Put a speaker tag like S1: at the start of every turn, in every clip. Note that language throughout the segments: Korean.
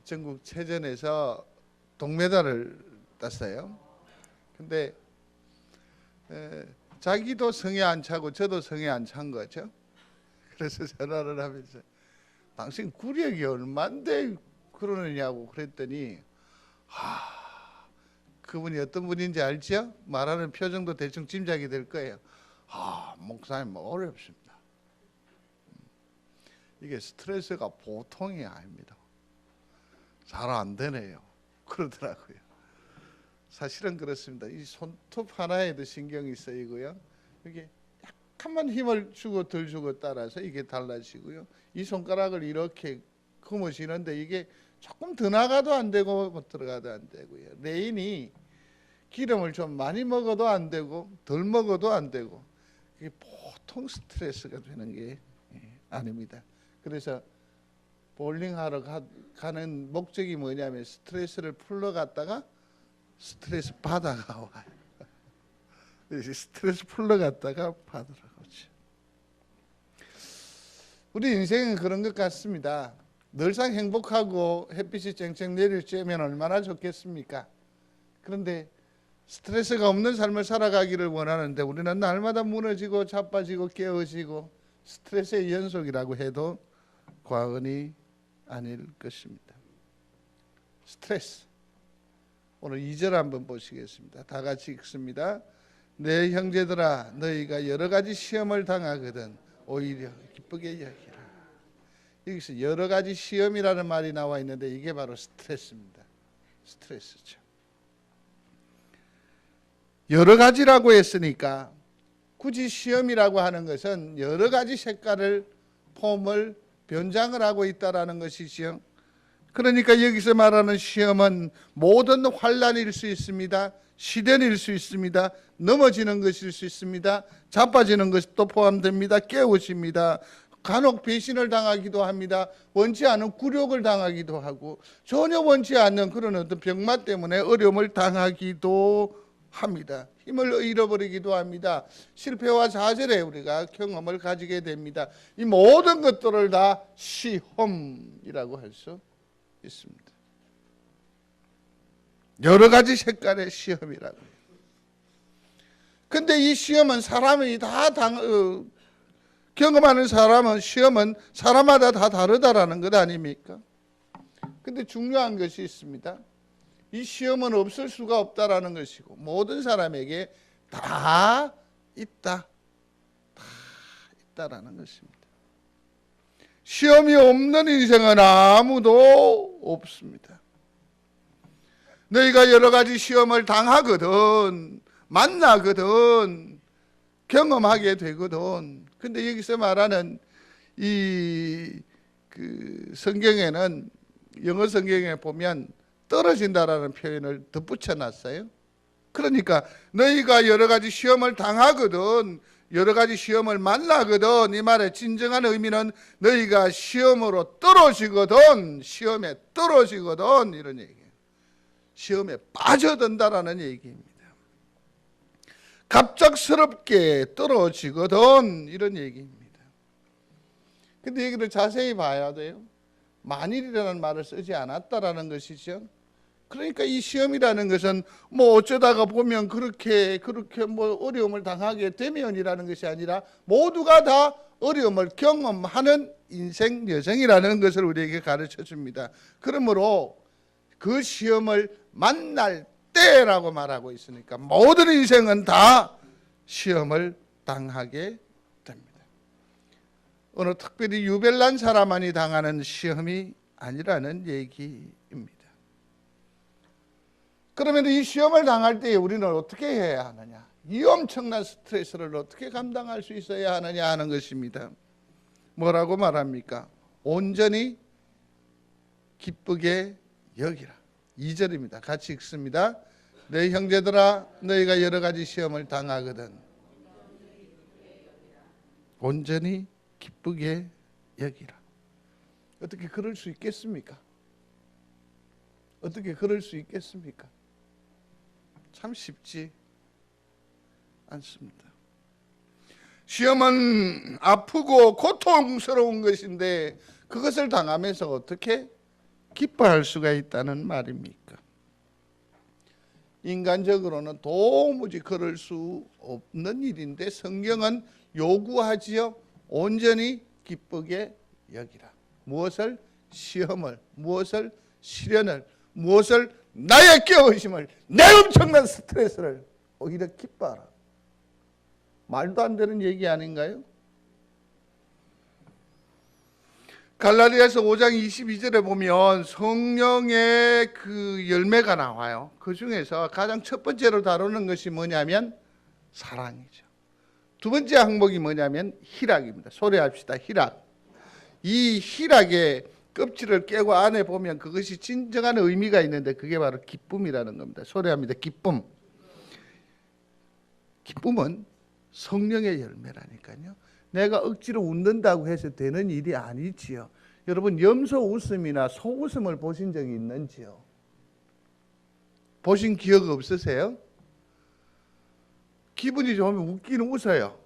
S1: 전국 체전에서 동메달을 땄어요. 근데 자기도 성에 안 차고 저도 성에 안 찬 거죠. 그래서 전화를 하면서 당신 구력이 얼만데 그러느냐고 그랬더니 그분이 어떤 분인지 알죠? 말하는 표정도 대충 짐작이 될 거예요. 목사님 어렵습니다. 이게 스트레스가 보통이 아닙니다. 잘 안 되네요. 그러더라고요. 사실은 그렇습니다. 이 손톱 하나에도 신경이 쓰이고요. 이게 약간만 힘을 주고 덜 주고 따라서 이게 달라지고요. 이 손가락을 이렇게 금으시는데 이게 조금 더 나가도 안 되고 못 들어가도 안 되고요. 레인이 기름을 좀 많이 먹어도 안 되고 덜 먹어도 안 되고 이게 보통 스트레스가 되는 게 아닙니다. 그래서 볼링하러 가는 목적이 뭐냐면 스트레스를 풀러 갔다가 스트레스 받아가 와요. 스트레스 풀러 갔다가 받으러 오죠. 우리 인생은 그런 것 같습니다. 늘상 행복하고 햇빛이 쨍쨍 내릴 쬐면 얼마나 좋겠습니까? 그런데 스트레스가 없는 삶을 살아가기를 원하는데 우리는 날마다 무너지고 자빠지고 깨어지고 스트레스의 연속이라고 해도 과언이 아닐 것입니다. 스트레스. 오늘 2절 한번 보시겠습니다. 다 같이 읽습니다. 내 형제들아 너희가 여러 가지 시험을 당하거든 오히려 기쁘게 여기라. 여기서 여러 가지 시험이라는 말이 나와 있는데 이게 바로 스트레스입니다. 스트레스죠. 여러 가지라고 했으니까 굳이 시험이라고 하는 것은 여러 가지 색깔을 폼을 변장을 하고 있다라는 것이죠. 그러니까 여기서 말하는 시험은 모든 환난일 수 있습니다. 시련일 수 있습니다. 넘어지는 것일 수 있습니다. 자빠지는 것도 포함됩니다. 깨우칩니다. 간혹 배신을 당하기도 합니다. 원치 않은 굴욕을 당하기도 하고 전혀 원치 않는 그런 어떤 병마 때문에 어려움을 당하기도 합니다. 힘을 잃어버리기도 합니다. 실패와 좌절에 우리가 경험을 가지게 됩니다. 이 모든 것들을 다 시험이라고 할 수 있습니다. 여러 가지 색깔의 시험이라고 해요. 근데 이 시험은 사람이 다 경험하는 사람은 시험은 사람마다 다 다르다라는 것 아닙니까? 근데 중요한 것이 있습니다. 이 시험은 없을 수가 없다라는 것이고 모든 사람에게 다 있다. 다 있다라는 것입니다. 시험이 없는 인생은 아무도 없습니다. 너희가 여러 가지 시험을 당하거든 만나거든 경험하게 되거든. 근데 여기서 말하는 이 성경에는 영어 성경에 보면 떨어진다라는 표현을 덧붙여 놨어요. 그러니까 너희가 여러 가지 시험을 당하거든 여러 가지 시험을 만나거든 이 말의 진정한 의미는 너희가 시험으로 떨어지거든 시험에 떨어지거든 이런 얘기예요. 시험에 빠져든다라는 얘기입니다. 갑작스럽게 떨어지거든 이런 얘기입니다. 근데 여기를 자세히 봐야 돼요. 만일이라는 말을 쓰지 않았다라는 것이죠. 그러니까 이 시험이라는 것은 뭐 어쩌다가 보면 그렇게 뭐 어려움을 당하게 되면이라는 것이 아니라 모두가 다 어려움을 경험하는 인생 여정이라는 것을 우리에게 가르쳐 줍니다. 그러므로 그 시험을 만날 때라고 말하고 있으니까 모든 인생은 다 시험을 당하게 됩니다. 어느 특별히 유별난 사람만이 당하는 시험이 아니라는 얘기입니다. 그러면 이 시험을 당할 때 우리는 어떻게 해야 하느냐? 이 엄청난 스트레스를 어떻게 감당할 수 있어야 하느냐 하는 것입니다. 뭐라고 말합니까? 온전히 기쁘게 여기라. 2절입니다. 같이 읽습니다. 내 형제들아 너희가 여러 가지 시험을 당하거든 온전히 기쁘게 여기라. 어떻게 그럴 수 있겠습니까? 어떻게 그럴 수 있겠습니까? 참 쉽지 않습니다. 시험은 아프고 고통스러운 것인데 그것을 당하면서 어떻게 기뻐할 수가 있다는 말입니까? 인간적으로는 도무지 그럴 수 없는 일인데 성경은 요구하지요. 온전히 기쁘게 여기라. 무엇을? 시험을, 무엇을? 시련을, 무엇을? 나의 깨어심을, 내 엄청난 스트레스를 오히려 기뻐하라. 말도 안 되는 얘기 아닌가요? 갈라디아서 5장 22절에 보면 성령의 그 열매가 나와요. 그 중에서 가장 첫 번째로 다루는 것이 뭐냐면 사랑이죠. 두 번째 항목이 뭐냐면 희락입니다. 소리합시다. 희락. 이 희락의 껍질을 깨고 안에 보면 그것이 진정한 의미가 있는데 그게 바로 기쁨이라는 겁니다. 소리합니다. 기쁨. 기쁨은 성령의 열매라니까요. 내가 억지로 웃는다고 해서 되는 일이 아니지요. 여러분 염소 웃음이나 소 웃음을 보신 적이 있는지요? 보신 기억 없으세요? 기분이 좋으면 웃기는 웃어요.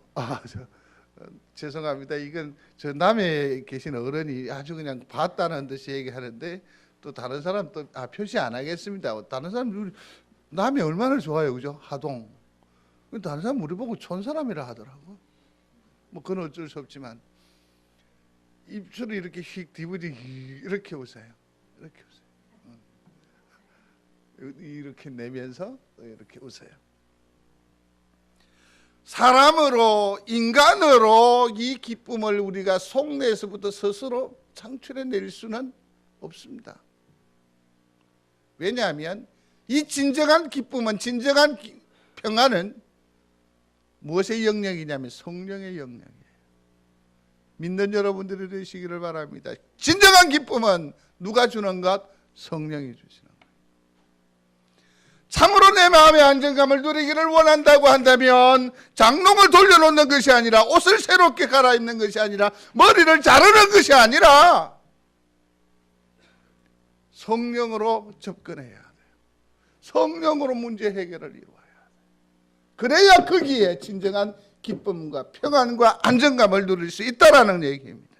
S1: 죄송합니다. 이건 저 남해 계신 어른이 아주 그냥 봤다는 듯이 얘기하는데 또 다른 사람 또 표시 안 하겠습니다. 다른 사람 남해 얼마나 좋아요, 그죠? 하동. 다른 사람 우리 보고 촌 사람이라 하더라고. 뭐 그건 어쩔 수 없지만 입술이 이렇게 휙 디브디 이렇게 웃어요. 이렇게 웃어요. 이렇게 내면서 이렇게 웃어요. 사람으로 인간으로 이 기쁨을 우리가 속내에서부터 스스로 창출해낼 수는 없습니다. 왜냐하면 이 진정한 기쁨은 진정한 평안은 무엇의 영역이냐면 성령의 영역이에요. 믿는 여러분들이 되시기를 바랍니다. 진정한 기쁨은 누가 주는 것? 성령이 주시는 것. 참으로 내 마음의 안정감을 누리기를 원한다고 한다면 장롱을 돌려놓는 것이 아니라 옷을 새롭게 갈아입는 것이 아니라 머리를 자르는 것이 아니라 성령으로 접근해야 돼요. 성령으로 문제 해결을 이루어야 돼요. 그래야 거기에 진정한 기쁨과 평안과 안정감을 누릴 수 있다라는 얘기입니다.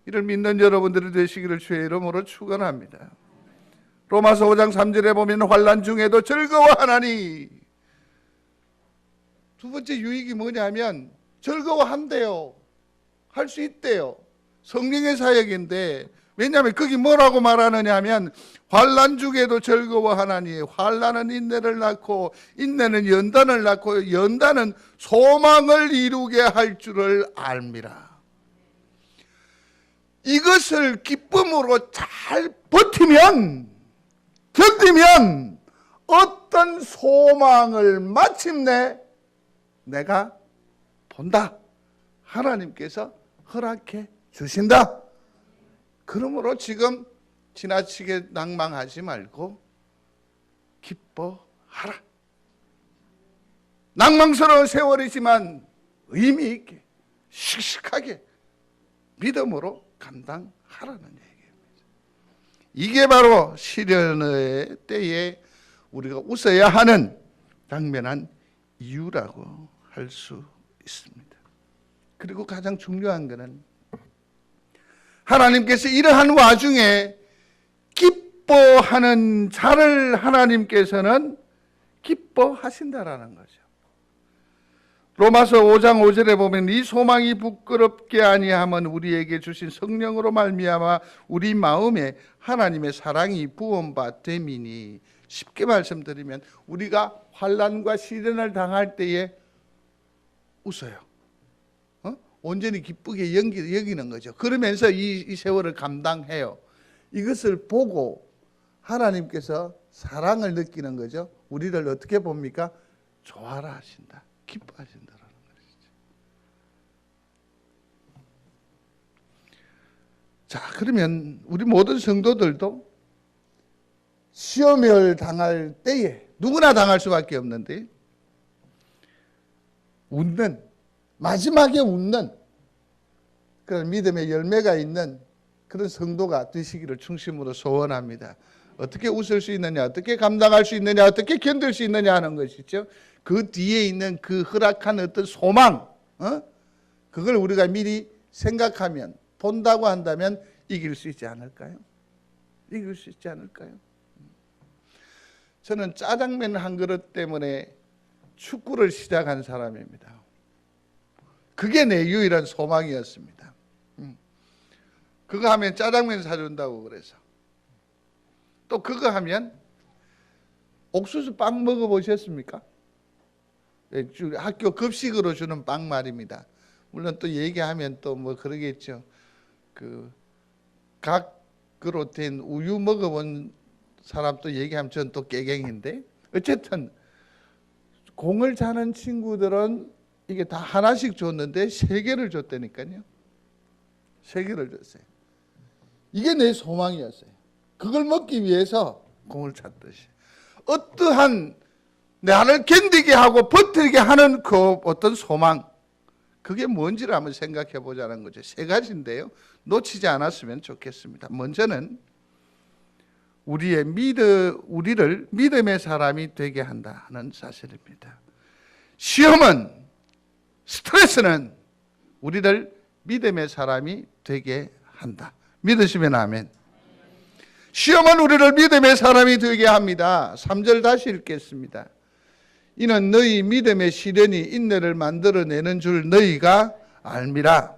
S1: 이를 믿는 여러분들이 되시기를 주의 이름으로 축원합니다. 로마서 5장 3절에 보면 환난 중에도 즐거워하나니, 두 번째 유익이 뭐냐면 즐거워한대요. 할 수 있대요. 성령의 사역인데, 왜냐하면 거기 뭐라고 말하느냐 하면 환난 중에도 즐거워하나니 환난은 인내를 낳고 인내는 연단을 낳고 연단은 소망을 이루게 할 줄을 알미라. 이것을 기쁨으로 잘 버티면, 견디면 어떤 소망을 마침내 내가 본다. 하나님께서 허락해 주신다. 그러므로 지금 지나치게 낭망하지 말고 기뻐하라. 낭망스러운 세월이지만 의미 있게 씩씩하게 믿음으로 감당하라는 얘기입니다. 이게 바로 시련의 때에 우리가 웃어야 하는 당면한 이유라고 할 수 있습니다. 그리고 가장 중요한 것은 하나님께서 이러한 와중에 기뻐하는 자를 하나님께서는 기뻐하신다라는 거죠. 로마서 5장 5절에 보면 이 소망이 부끄럽게 아니함은 우리에게 주신 성령으로 말미암아 우리 마음에 하나님의 사랑이 부음바 됨이니, 쉽게 말씀드리면 우리가 환난과 시련을 당할 때에 웃어요. 온전히 기쁘게 여기는 거죠. 그러면서 이 세월을 감당해요. 이것을 보고 하나님께서 사랑을 느끼는 거죠. 우리를 어떻게 봅니까? 좋아라 하신다. 기뻐하신다라는 것이죠. 자, 그러면 우리 모든 성도들도 시험을 당할 때에, 누구나 당할 수밖에 없는데, 웃는, 마지막에 웃는 그런 믿음의 열매가 있는 그런 성도가 되시기를 중심으로 소원합니다. 어떻게 웃을 수 있느냐, 어떻게 감당할 수 있느냐, 어떻게 견딜 수 있느냐 하는 것이죠. 그 뒤에 있는 그 허락한 어떤 소망, 그걸 우리가 미리 생각하면, 본다고 한다면 이길 수 있지 않을까요? 이길 수 있지 않을까요? 저는 짜장면 한 그릇 때문에 축구를 시작한 사람입니다. 그게 내 유일한 소망이었습니다. 그거 하면 짜장면 사준다고 그래서. 또 그거 하면 옥수수 빵 먹어보셨습니까? 학교 급식으로 주는 빵 말입니다. 물론 또 얘기하면 또 뭐 그러겠죠. 그 각으로 된 우유 먹어본 사람도 얘기하면 전 또 깨갱인데, 어쨌든 공을 차는 친구들은 이게 다 하나씩 줬는데 3개를 줬다니까요. 3개를 줬어요. 이게 내 소망이었어요. 그걸 먹기 위해서 공을 찼듯이 어떠한 나를 견디게 하고 버티게 하는 그 어떤 소망, 그게 뭔지를 한번 생각해 보자는 거죠. 3가지인데요. 놓치지 않았으면 좋겠습니다. 먼저는 우리를 믿음의 사람이 되게 한다는 사실입니다. 시험은, 스트레스는 우리를 믿음의 사람이 되게 한다. 믿으시면 아멘. 시험은 우리를 믿음의 사람이 되게 합니다. 3절 다시 읽겠습니다. 이는 너희 믿음의 시련이 인내를 만들어내는 줄 너희가 알미라.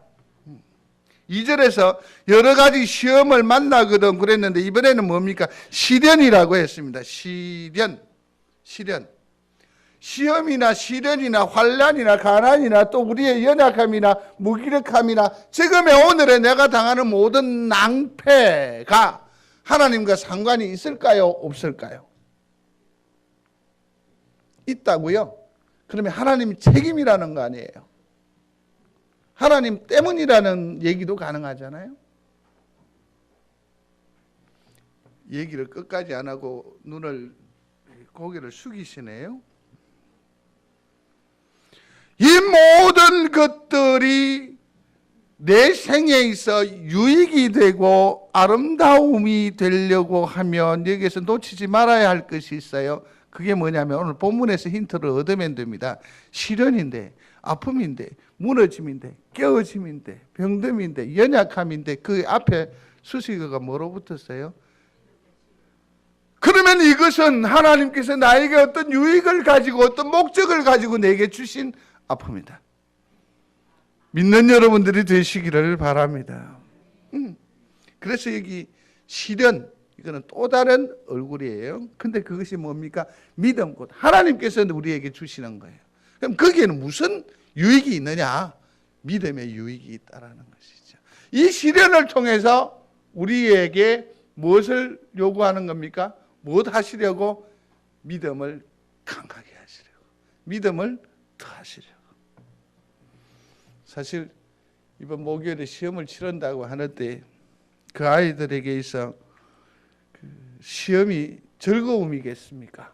S1: 2절에서 여러 가지 시험을 만나거든 그랬는데 이번에는 뭡니까? 시련이라고 했습니다. 시련. 시험이나 시련이나 환난이나 가난이나 또 우리의 연약함이나 무기력함이나 지금의 오늘의 내가 당하는 모든 낭패가 하나님과 상관이 있을까요? 없을까요? 있다고요? 그러면 하나님 책임이라는 거 아니에요? 하나님 때문이라는 얘기도 가능하잖아요? 얘기를 끝까지 안 하고 고개를 숙이시네요. 이 모든 것들이 내 생에 있어 유익이 되고 아름다움이 되려고 하면 여기에서 놓치지 말아야 할 것이 있어요. 그게 뭐냐면 오늘 본문에서 힌트를 얻으면 됩니다. 시련인데, 아픔인데, 무너짐인데, 깨어짐인데, 병듦인데, 연약함인데 그 앞에 수식어가 뭐로 붙었어요? 그러면 이것은 하나님께서 나에게 어떤 유익을 가지고 어떤 목적을 가지고 내게 주신 아픔이다. 믿는 여러분들이 되시기를 바랍니다. 그래서 여기 시련, 이거는 또 다른 얼굴이에요. 근데 그것이 뭡니까? 믿음, 곧 하나님께서 우리에게 주시는 거예요. 그럼 거기에는 무슨 유익이 있느냐? 믿음의 유익이 있다라는 것이죠. 이 시련을 통해서 우리에게 무엇을 요구하는 겁니까? 무엇 하시려고? 믿음을 강하게 하시려고, 믿음을 더하시려고. 사실 이번 목요일에 시험을 치른다고 하는데 그 아이들에게 있어 시험이 즐거움이겠습니까?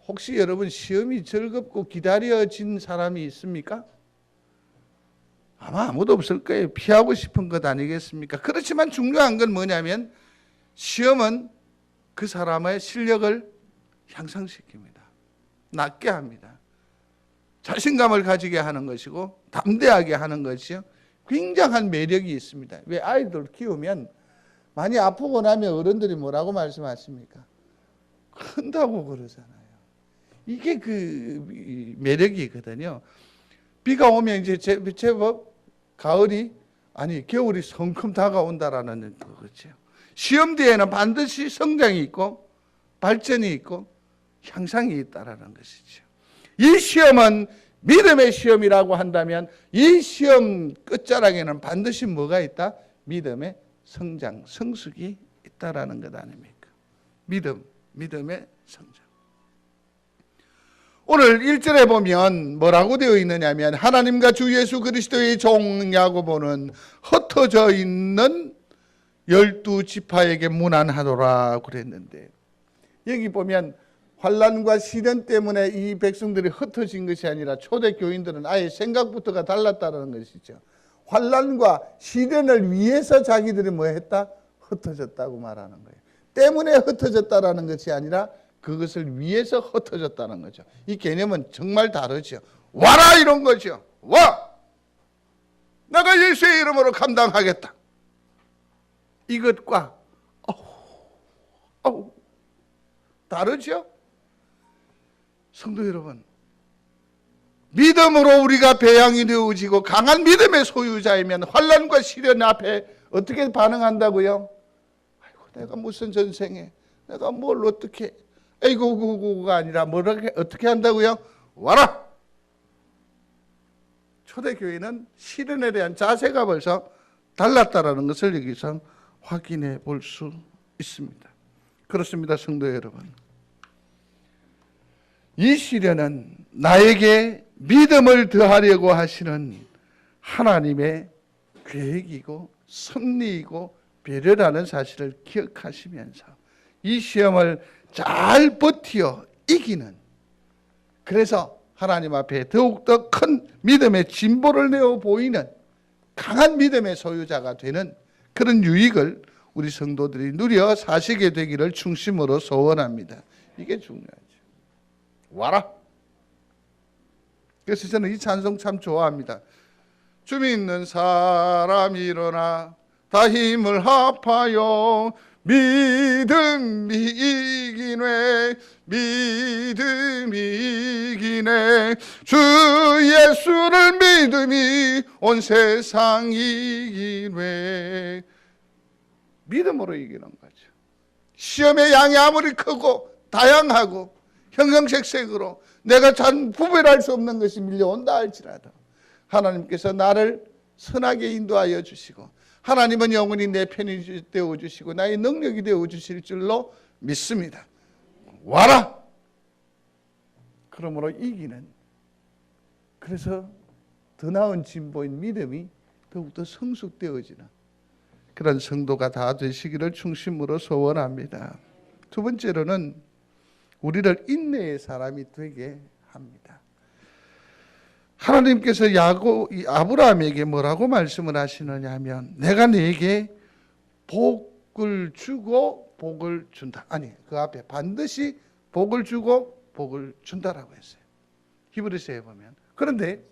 S1: 혹시 여러분 시험이 즐겁고 기다려진 사람이 있습니까? 아마 아무도 없을 거예요. 피하고 싶은 것 아니겠습니까? 그렇지만 중요한 건 뭐냐면 시험은 그 사람의 실력을 향상시킵니다. 낫게 합니다. 자신감을 가지게 하는 것이고 담대하게 하는 것이요. 굉장한 매력이 있습니다. 왜 아이들 키우면 많이 아프고 나면 어른들이 뭐라고 말씀하십니까? 큰다고 그러잖아요. 이게 그 매력이거든요. 비가 오면 이제 제법 가을이 아니 겨울이 성큼 다가온다라는 거죠. 시험 뒤에는 반드시 성장이 있고 발전이 있고 향상이 있다라는 것이죠. 이 시험은 믿음의 시험이라고 한다면 이 시험 끝자락에는 반드시 뭐가 있다? 믿음의 성장, 성숙이 있다라는 것 아닙니까? 믿음의 성장. 오늘 1절에 보면 뭐라고 되어 있느냐면 하나님과 주 예수 그리스도의 종 야고보는 흩어져 있는 12지파에게 문안하노라 그랬는데, 여기 보면 환난과 시련 때문에 이 백성들이 흩어진 것이 아니라 초대교인들은 아예 생각부터가 달랐다는 것이죠. 환난과 시련을 위해서 자기들이 뭐 했다? 흩어졌다고 말하는 거예요. 때문에 흩어졌다라는 것이 아니라 그것을 위해서 흩어졌다는 거죠. 이 개념은 정말 다르죠. 와라 이런 거죠. 와! 내가 예수의 이름으로 감당하겠다. 이것과 다르죠? 성도 여러분, 믿음으로 우리가 배양이 되어지고 강한 믿음의 소유자이면 환난과 시련 앞에 어떻게 반응한다고요? 아이고, 내가 무슨 전생에 내가 뭘 어떻게, 에이고가 아니라 어떻게 한다고요? 와라! 초대교회는 시련에 대한 자세가 벌써 달랐다라는 것을 여기서 확인해 볼 수 있습니다. 그렇습니다, 성도 여러분. 이 시련은 나에게 믿음을 더하려고 하시는 하나님의 계획이고 섭리이고 배려라는 사실을 기억하시면서 이 시험을 잘 버티어 이기는, 그래서 하나님 앞에 더욱더 큰 믿음의 진보를 내어 보이는 강한 믿음의 소유자가 되는 그런 유익을 우리 성도들이 누려 사시게 되기를 중심으로 소원합니다. 이게 중요하죠. 와라. 그래서 저는 이 찬송 참 좋아합니다. 주 믿는 사람 일어나 다 힘을 합하여 믿음이 이기네, 믿음이 이기네, 주 예수를 믿음이 온 세상 이기네. 믿음으로 이기는 거죠. 시험의 양이 아무리 크고 다양하고 형형색색으로 내가 잘 구별할 수 없는 것이 밀려온다 할지라도 하나님께서 나를 선하게 인도하여 주시고 하나님은 영원히 내 편이 되어주시고 나의 능력이 되어주실 줄로 믿습니다. 와라! 그러므로 이기는, 그래서 더 나은 진보인 믿음이 더욱더 성숙되어지는 그런 성도가 다 되시기를 중심으로 소원합니다. 두 번째로는 우리를 인내의 사람이 되게 합니다. 하나님께서 아브라함에게 뭐라고 말씀을 하시느냐 하면 내가 네게 복을 주고 복을 준다. 아니, 그 앞에 반드시 복을 주고 복을 준다라고 했어요. 히브리서에 보면. 그런데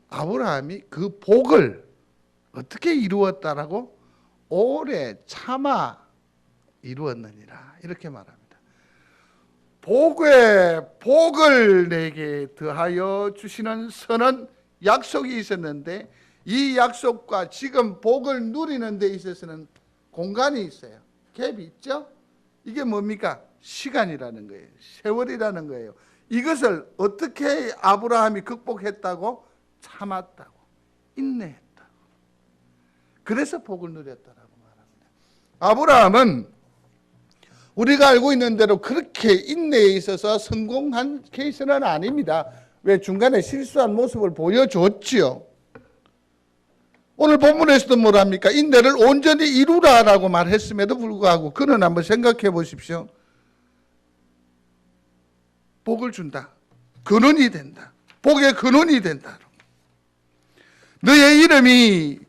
S1: 아브라함이 그 복을 어떻게 이루었다라고? 오래 참아 이루었느니라, 이렇게 말합니다. 복을 내게 더하여 주시는 선은 약속이 있었는데 이 약속과 지금 복을 누리는 데 있어서는 공간이 있어요. 갭이 있죠? 이게 뭡니까? 시간이라는 거예요. 세월이라는 거예요. 이것을 어떻게 아브라함이 극복했다고? 참았다고, 인내했다고. 그래서 복을 누렸다라고 말합니다. 아브라함은 우리가 알고 있는 대로 그렇게 인내에 있어서 성공한 케이스는 아닙니다. 왜? 중간에 실수한 모습을 보여줬지요. 오늘 본문에서도 뭐랍니까? 인내를 온전히 이루라라고 말했음에도 불구하고 그는 한번 생각해 보십시오. 복을 준다. 근원이 된다. 복의 근원이 된다. 너의 이름이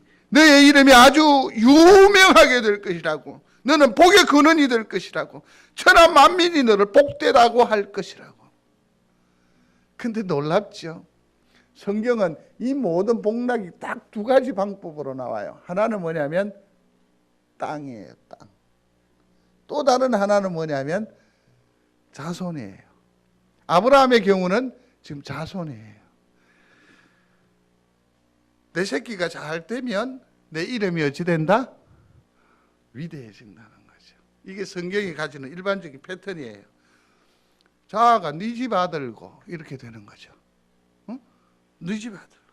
S1: 아주 유명하게 될 것이라고. 너는 복의 근원이 될 것이라고. 천하 만민이 너를 복되라고 할 것이라고. 근데 놀랍죠. 성경은 이 모든 복락이 딱 두 가지 방법으로 나와요. 하나는 뭐냐면 땅이에요, 땅. 또 다른 하나는 뭐냐면 자손이에요. 아브라함의 경우는 지금 자손이에요. 내 새끼가 잘 되면 내 이름이 어찌 된다? 위대해진다는 거죠. 이게 성경이 가지는 일반적인 패턴이에요. 자가 네 집 아들고 이렇게 되는 거죠. 네 집 아들고.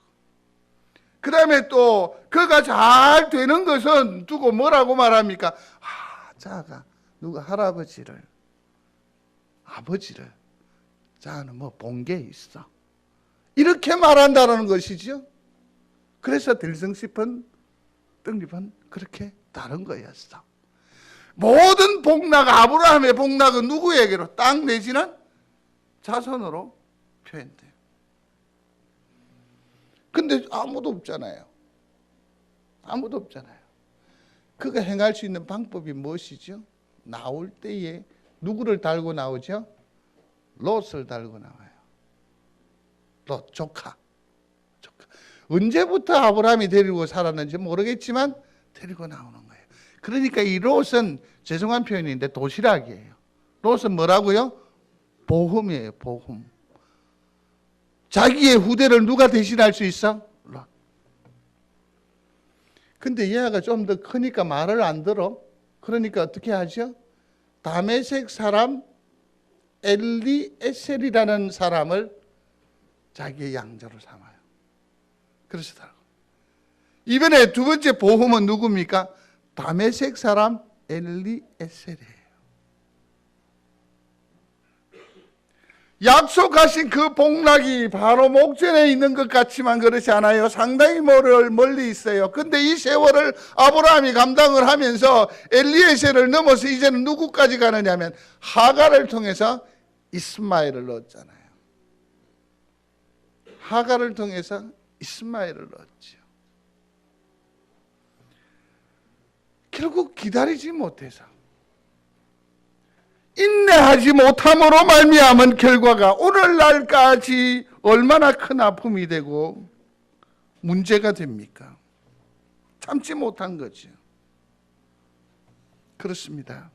S1: 그 다음에 또 그가 잘 되는 것은 두고 뭐라고 말합니까? 자가 누가 할아버지를, 아버지를, 자는 뭐 본 게 있어. 이렇게 말한다는 것이죠. 그래서 들성씹은 떡잎은 그렇게 다른 거였어. 모든 복락, 아브라함의 복락은 누구에게로? 땅 내지는 자손으로 표현돼요. 근데 아무도 없잖아요. 아무도 없잖아요. 그가 행할 수 있는 방법이 무엇이죠? 나올 때에 누구를 달고 나오죠? 롯을 달고 나와요. 롯, 조카. 언제부터 아브라함이 데리고 살았는지 모르겠지만 데리고 나오는 거예요. 그러니까 이 롯은 죄송한 표현인데 도시락이에요. 롯은 뭐라고요? 보험이에요. 보험. 자기의 후대를 누가 대신할 수 있어? 롯. 근데 얘가 좀 더 크니까 말을 안 들어. 그러니까 어떻게 하죠? 다메섹 사람 엘리에셀이라는 사람을 자기의 양자로 삼아요. 그러시더라고요. 이번에 두 번째 보험은 누굽니까? 다메섹 사람 엘리에셀이에요. 약속하신 그 복락이 바로 목전에 있는 것 같지만 그렇지 않아요. 상당히 멀리 있어요. 근데 이 세월을 아브라함이 감당을 하면서 엘리에셀을 넘어서 이제는 누구까지 가느냐면 하갈을 통해서 이스마엘을 얻잖아요. 하갈을 통해서 이스마엘을 얻죠. 결국 기다리지 못해서 인내하지 못함으로 말미암은 결과가 오늘날까지 얼마나 큰 아픔이 되고 문제가 됩니까? 참지 못한 거죠. 그렇습니다.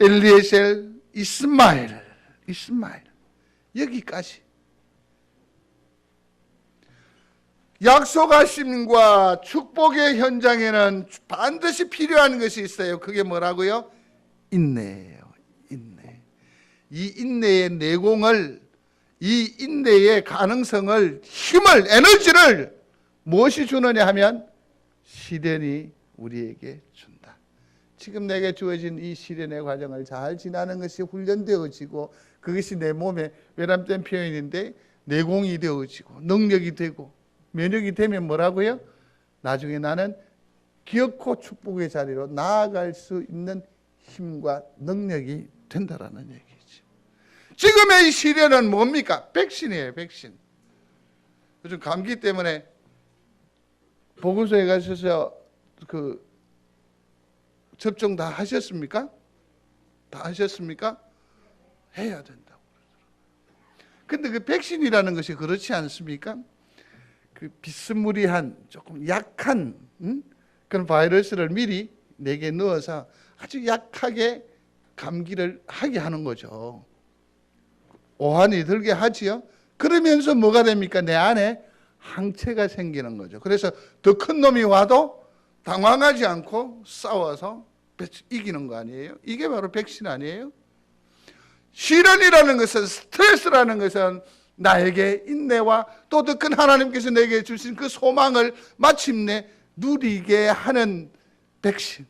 S1: 엘리에셀, 이스마엘 여기까지 약속하심과 축복의 현장에는 반드시 필요한 것이 있어요. 그게 뭐라고요? 인내예요. 인내. 이 인내의 내공을, 이 인내의 가능성을, 힘을, 에너지를 무엇이 주느냐 하면 시련이 우리에게 준다. 지금 내게 주어진 이 시련의 과정을 잘 지나는 것이 훈련되어지고 그것이 내 몸에 외람된 표현인데 내공이 되어지고 능력이 되고 면역이 되면 뭐라고요? 나중에 나는 기어코 축복의 자리로 나아갈 수 있는 힘과 능력이 된다라는 얘기죠. 지금의 이 시련은 뭡니까? 백신이에요. 백신. 요즘 감기 때문에 보건소에 가셔서 그 접종 다 하셨습니까? 다 하셨습니까? 해야 된다고 그러더라고요. 근데 그 백신이라는 것이 그렇지 않습니까? 그 비스무리한 조금 약한 그런 바이러스를 미리 내게 넣어서 아주 약하게 감기를 하게 하는 거죠. 오한이 들게 하지요. 그러면서 뭐가 됩니까? 내 안에 항체가 생기는 거죠. 그래서 더 큰 놈이 와도 당황하지 않고 싸워서 이기는 거 아니에요? 이게 바로 백신 아니에요? 시련이라는 것은, 스트레스라는 것은 나에게 인내와 또 더 큰 하나님께서 내게 주신 그 소망을 마침내 누리게 하는 백신,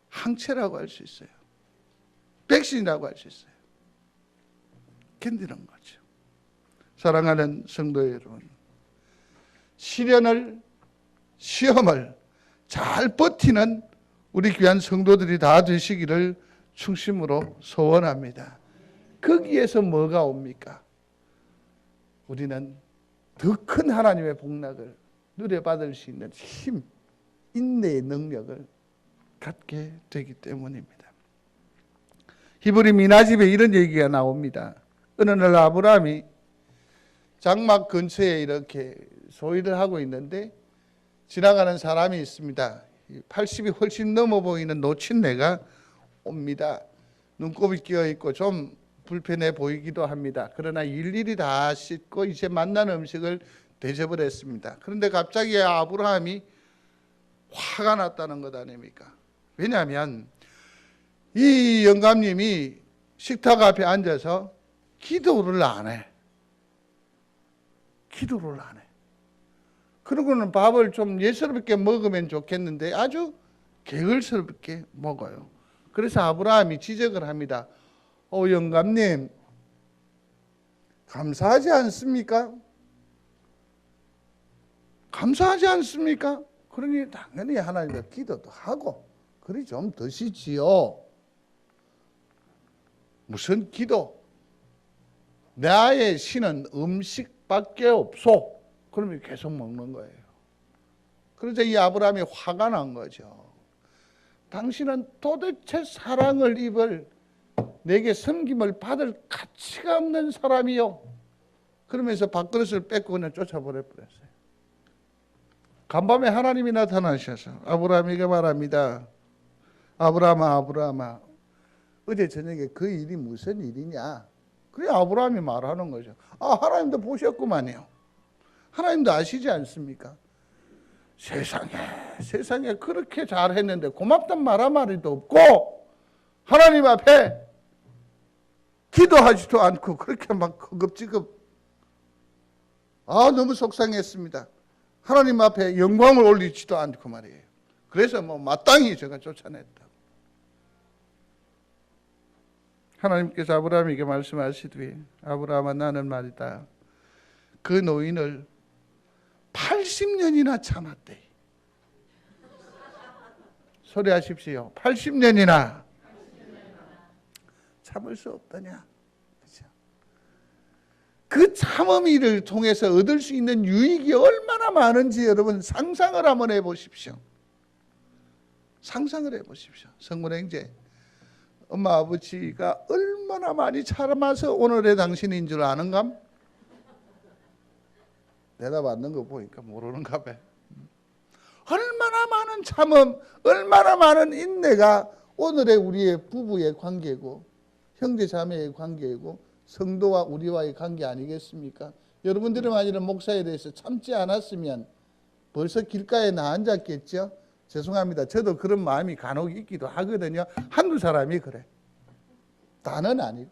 S1: 항체라고 할 수 있어요. 백신이라고 할 수 있어요. 견디는 거죠. 사랑하는 성도 여러분, 시련을, 시험을 잘 버티는 우리 귀한 성도들이 다 되시기를 충심으로 소원합니다. 거기에서 뭐가 옵니까? 우리는 더 큰 하나님의 복락을 누려받을 수 있는 힘, 인내의 능력을 갖게 되기 때문입니다. 히브리 미나집에 이런 얘기가 나옵니다. 어느 날 아브라함이 장막 근처에 이렇게 소일을 하고 있는데 지나가는 사람이 있습니다. 80이 훨씬 넘어 보이는 노친네가 옵니다. 눈곱이 끼어 있고 좀 불편해 보이기도 합니다. 그러나 일일이 다 씻고 이제 만난 음식을 대접을 했습니다. 그런데 갑자기 아브라함이 화가 났다는 것 아닙니까? 왜냐하면 이 영감님이 식탁 앞에 앉아서 기도를 안 해. 기도를 안 해. 그러고는 밥을 좀 예스럽게 먹으면 좋겠는데 아주 게을스럽게 먹어요. 그래서 아브라함이 지적을 합니다. 영감님, 감사하지 않습니까? 감사하지 않습니까? 그러니 당연히 하나님께 기도도 하고 그리 좀 드시지요. 무슨 기도? 나의 신은 음식밖에 없소. 그러면 계속 먹는 거예요. 그래서 이 아브라함이 화가 난 거죠. 당신은 도대체 사랑을 입을, 내게 섬김을 받을 가치가 없는 사람이요. 그러면서 밥그릇을 뺏고 그냥 쫓아버려 버렸어요. 간밤에 하나님이 나타나셔서 아브라함에게 말합니다. 아브라함아, 아브라함아, 어제 저녁에 그 일이 무슨 일이냐? 그래 아브라함이 말하는 거죠. 아, 하나님도 보셨구만요. 하나님도 아시지 않습니까? 세상에 그렇게 잘했는데 고맙단 말 한마디도 없고 하나님 앞에 기도하지도 않고 그렇게 막 허겁지겁. 너무 속상했습니다. 하나님 앞에 영광을 올리지도 않고 말이에요. 그래서 마땅히 제가 쫓아냈다. 하나님께서 아브라함에게 말씀하시되 아브라함아, 나는 말이다, 그 노인을 80년이나 참았대. 소리하십시오. 80년이나 참을 수 없더냐. 그렇죠? 그 참음이를 통해서 얻을 수 있는 유익이 얼마나 많은지 여러분 상상을 한번 해보십시오. 상상을 해보십시오. 성문 형제, 엄마 아버지가 얼마나 많이 참아서 오늘의 당신인 줄 아는감? 대답 안 하는 거 보니까 모르는가 봐. 얼마나 많은 참음, 얼마나 많은 인내가 오늘의 우리의 부부의 관계고 형제 자매의 관계이고 성도와 우리와의 관계 아니겠습니까? 여러분들이 만일 목사에 대해서 참지 않았으면 벌써 길가에 나 앉았겠죠? 죄송합니다. 저도 그런 마음이 간혹 있기도 하거든요. 한두 사람이 그래. 다는 아니고.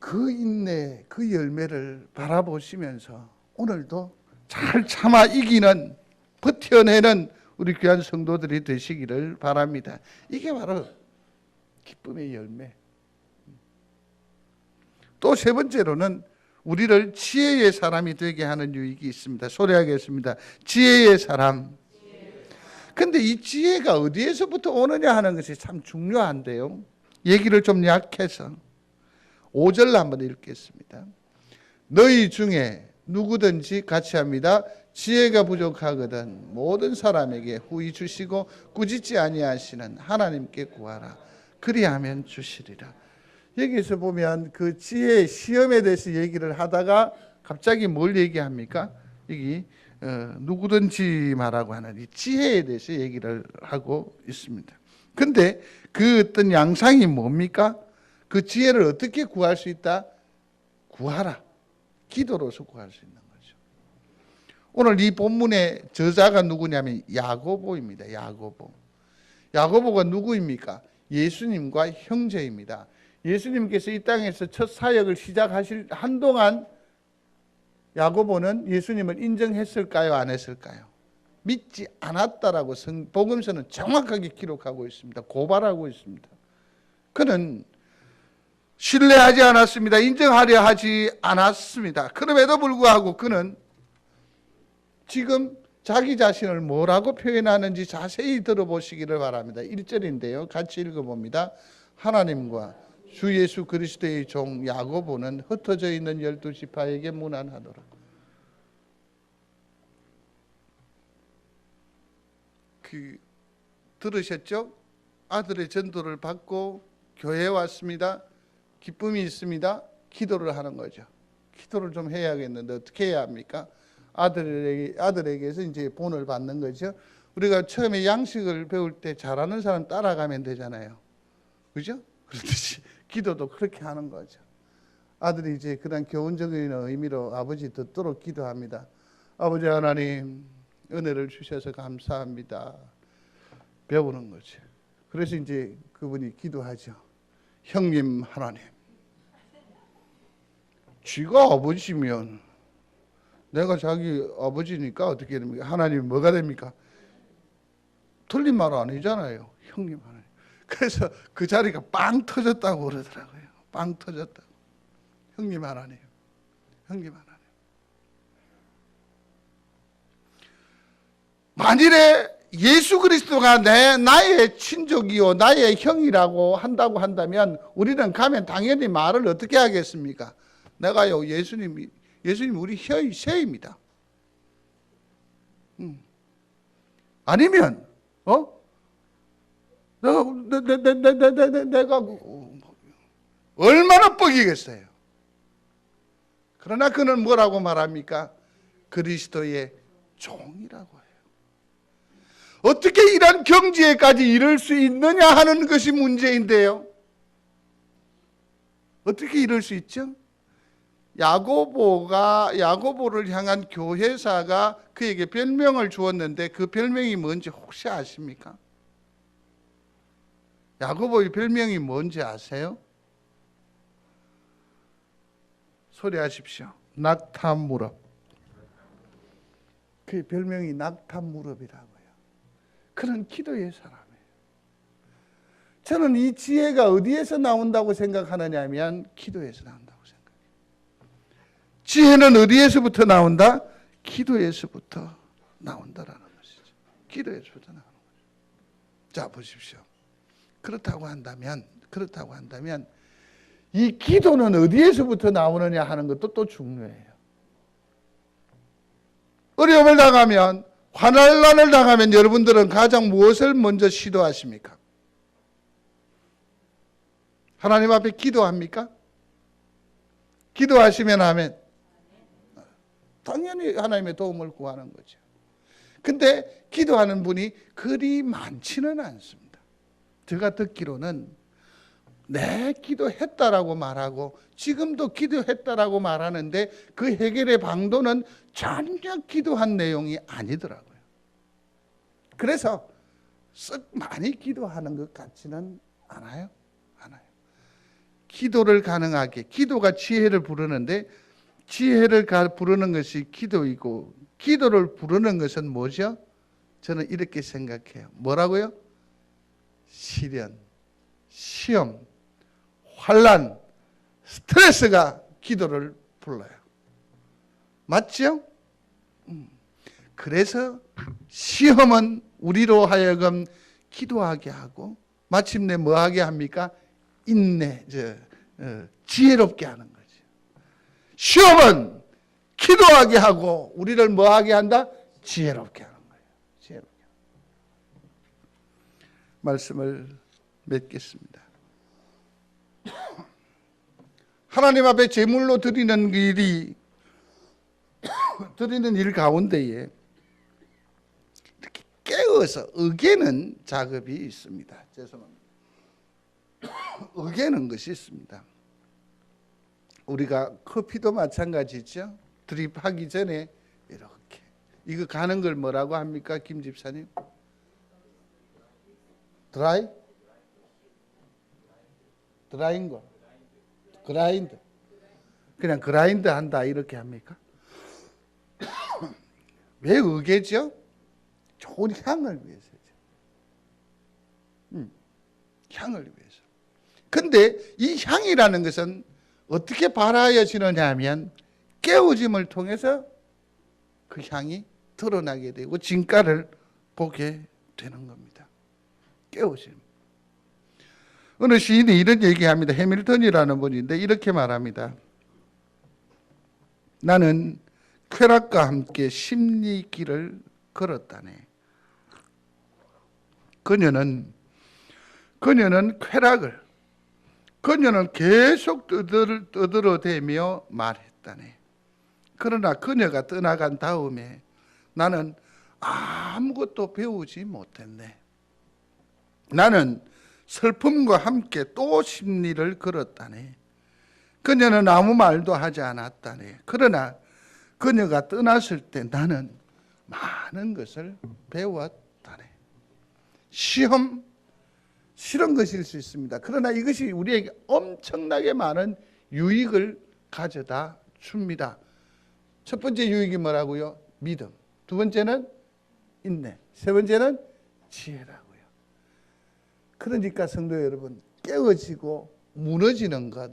S1: 그 인내, 그 열매를 바라보시면서 오늘도 잘 참아 이기는, 버텨내는 우리 귀한 성도들이 되시기를 바랍니다. 이게 바로 기쁨의 열매. 또 세 번째로는 우리를 지혜의 사람이 되게 하는 유익이 있습니다. 소리하겠습니다. 지혜의 사람. 근데 이 지혜가 어디에서부터 오느냐 하는 것이 참 중요한데요. 얘기를 좀 약해서 5절 한번 읽겠습니다. 너희 중에 누구든지 같이 합니다. 지혜가 부족하거든 모든 사람에게 후히 주시고 꾸짖지 아니하시는 하나님께 구하라. 그리하면 주시리라. 여기서 보면 그 지혜의 시험에 대해서 얘기를 하다가 갑자기 뭘 얘기합니까? 여기 누구든지 말하고 하는 이 지혜에 대해서 얘기를 하고 있습니다. 근데 그 어떤 양상이 뭡니까? 그 지혜를 어떻게 구할 수 있다? 구하라. 기도로서 구할 수 있는 거죠. 오늘 이 본문의 저자가 누구냐면 야고보입니다. 야고보가 누구입니까? 예수님과 형제입니다. 예수님께서 이 땅에서 첫 사역을 시작하실 한동안 야고보는 예수님을 인정했을까요? 안 했을까요? 믿지 않았다라고 복음서는 정확하게 기록하고 있습니다. 고발하고 있습니다. 그는 신뢰하지 않았습니다. 인정하려 하지 않았습니다. 그럼에도 불구하고 그는 지금 자기 자신을 뭐라고 표현하는지 자세히 들어보시기를 바랍니다. 1절인데요. 같이 읽어봅니다. 하나님과 주 예수 그리스도의 종 야고보는 흩어져 있는 12지파에게 문안하노라. 들으셨죠? 아들의 전도를 받고 교회에 왔습니다. 기쁨이 있습니다. 기도를 하는 거죠. 기도를 좀 해야겠는데 어떻게 해야 합니까? 아들에게서 이제 본을 받는 거죠. 우리가 처음에 양식을 배울 때 잘하는 사람 따라가면 되잖아요. 그죠? 그렇듯이 기도도 그렇게 하는 거죠. 아들이 이제 그런 교훈적인 의미로 아버지 듣도록 기도합니다. 아버지 하나님, 은혜를 주셔서 감사합니다. 배우는 거죠. 그래서 이제 그분이 기도하죠. 형님 하나님, 쥐가 아버지면 내가 자기 아버지니까 어떻게 됩니까? 하나님이 뭐가 됩니까? 틀린 말 아니잖아요. 형님 하나님. 그래서 그 자리가 빵 터졌다고 그러더라고요. 빵 터졌다고. 형님 하나님. 형님 하나님. 만일에 예수 그리스도가 나의 친족이요 나의 형이라고 한다면 우리는 가면 당연히 말을 어떻게 하겠습니까? 내가요 예수님 우리 혀입니다. 아니면 내가 얼마나 뻑이겠어요. 그러나 그는 뭐라고 말합니까? 그리스도의 종이라고 해요. 어떻게 이런 경지에까지 이를 수 있느냐 하는 것이 문제인데요. 어떻게 이럴 수 있죠? 야고보를 향한 교회사가 그에게 별명을 주었는데 그 별명이 뭔지 혹시 아십니까? 야고보의 별명이 뭔지 아세요? 소리하십시오. 낙타무릎. 그 별명이 낙타무릎이라고요. 그런 기도의 사람이에요. 저는 이 지혜가 어디에서 나온다고 생각하느냐 하면 기도에서 나온다고 생각해요. 지혜는 어디에서부터 나온다? 기도에서부터 나온다라는 것이죠. 기도에서부터 나오는 거죠. 자, 보십시오. 그렇다고 한다면 이 기도는 어디에서부터 나오느냐 하는 것도 또 중요해요. 어려움을 당하면, 환난을 당하면 여러분들은 가장 무엇을 먼저 시도하십니까? 하나님 앞에 기도합니까? 기도하시면 하면 당연히 하나님의 도움을 구하는 거죠. 근데 기도하는 분이 그리 많지는 않습니다. 제가 듣기로는 네, 기도했다라고 말하고 지금도 기도했다라고 말하는데 그 해결의 방도는 전혀 기도한 내용이 아니더라고요. 그래서 썩 많이 기도하는 것 같지는 않아요. 기도를 가능하게, 기도가 지혜를 부르는데 지혜를 부르는 것이 기도이고 기도를 부르는 것은 뭐죠? 저는 이렇게 생각해요. 뭐라고요? 시련, 시험, 환난, 스트레스가 기도를 불러요. 맞죠? 그래서 시험은 우리로 하여금 기도하게 하고 마침내 뭐하게 합니까? 지혜롭게 하는 거죠. 시험은 기도하게 하고 우리를 뭐하게 한다? 지혜롭게 하는 거예요. 지혜롭게. 말씀을 맺겠습니다. 하나님 앞에 제물로 드리는 일 가운데에 이렇게 깨어서 의개는 작업이 있습니다. 죄송합니다. 의개는 것이 있습니다. 우리가 커피도 마찬가지죠. 드립하기 전에 이렇게 이거 가는 걸 뭐라고 합니까, 김 집사님? 드라인 거, 그라인드. 그냥 그라인드 한다 이렇게 합니까? 왜 의개죠? 좋은 향을 위해서죠. 향을 위해서. 근데 이 향이라는 것은 어떻게 발하여지느냐 하면 깨우짐을 통해서 그 향이 드러나게 되고 진가를 보게 되는 겁니다. 깨우짐. 어느 시인이 이런 얘기합니다. 해밀턴이라는 분인데 이렇게 말합니다. 나는 쾌락과 함께 심리길을 걸었다네. 그녀는 쾌락을, 그녀는 계속 떠들어대며 말했다네. 그러나 그녀가 떠나간 다음에 나는 아무것도 배우지 못했네. 나는 슬픔과 함께 또 심리를 걸었다네. 그녀는 아무 말도 하지 않았다네. 그러나 그녀가 떠났을 때 나는 많은 것을 배웠다네. 시험, 싫은 것일 수 있습니다. 그러나 이것이 우리에게 엄청나게 많은 유익을 가져다 줍니다. 첫 번째 유익이 뭐라고요? 믿음. 두 번째는 인내. 세 번째는 지혜라고요. 그러니까 성도 여러분, 깨어지고 무너지는 것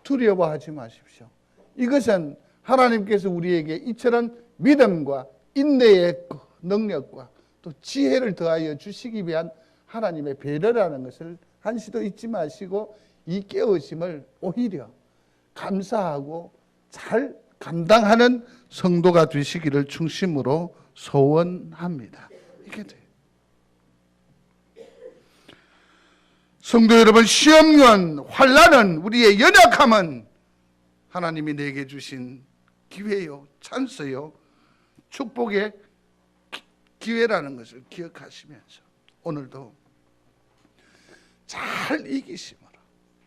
S1: 두려워하지 마십시오. 이것은 하나님께서 우리에게 이처럼 믿음과 인내의 능력과 또 지혜를 더하여 주시기 위한 하나님의 배려라는 것을 한시도 잊지 마시고 이 깨어짐을 오히려 감사하고 잘 감당하는 성도가 되시기를 중심으로 소원합니다. 이게 돼요. 성도 여러분, 시험은, 환난은, 우리의 연약함은 하나님이 내게 주신 기회요, 찬스요. 축복의 기회라는 것을 기억하시면서 오늘도 잘 이기심으로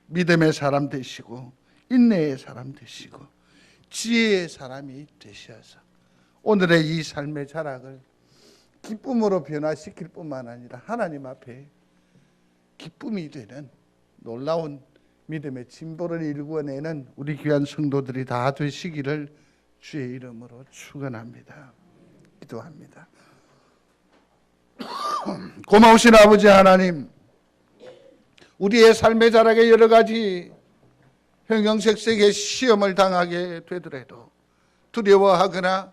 S1: 믿음의 사람 되시고 인내의 사람 되시고 지혜의 사람이 되셔서 오늘의 이 삶의 자락을 기쁨으로 변화시킬 뿐만 아니라 하나님 앞에 기쁨이 되는 놀라운 믿음의 진보를 이루어내는 우리 귀한 성도들이 다 되시기를 주의 이름으로 축원합니다. 기도합니다. 고마우신 아버지 하나님, 우리의 삶의 자락에 여러 가지 형형색색의 시험을 당하게 되더라도 두려워하거나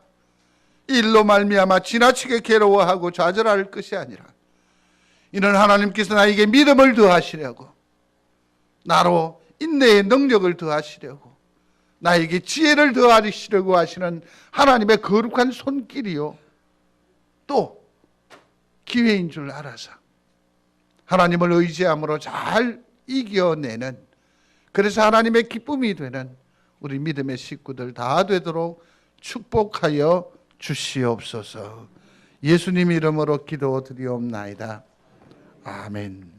S1: 일로 말미암아 지나치게 괴로워하고 좌절할 것이 아니라 이는 하나님께서 나에게 믿음을 더하시려고, 나로 인내의 능력을 더하시려고, 나에게 지혜를 더하시려고 하시는 하나님의 거룩한 손길이요 또 기회인 줄 알아서 하나님을 의지함으로 잘 이겨내는, 그래서 하나님의 기쁨이 되는 우리 믿음의 식구들 다 되도록 축복하여 주시옵소서. 예수님 이름으로 기도드리옵나이다. 아멘.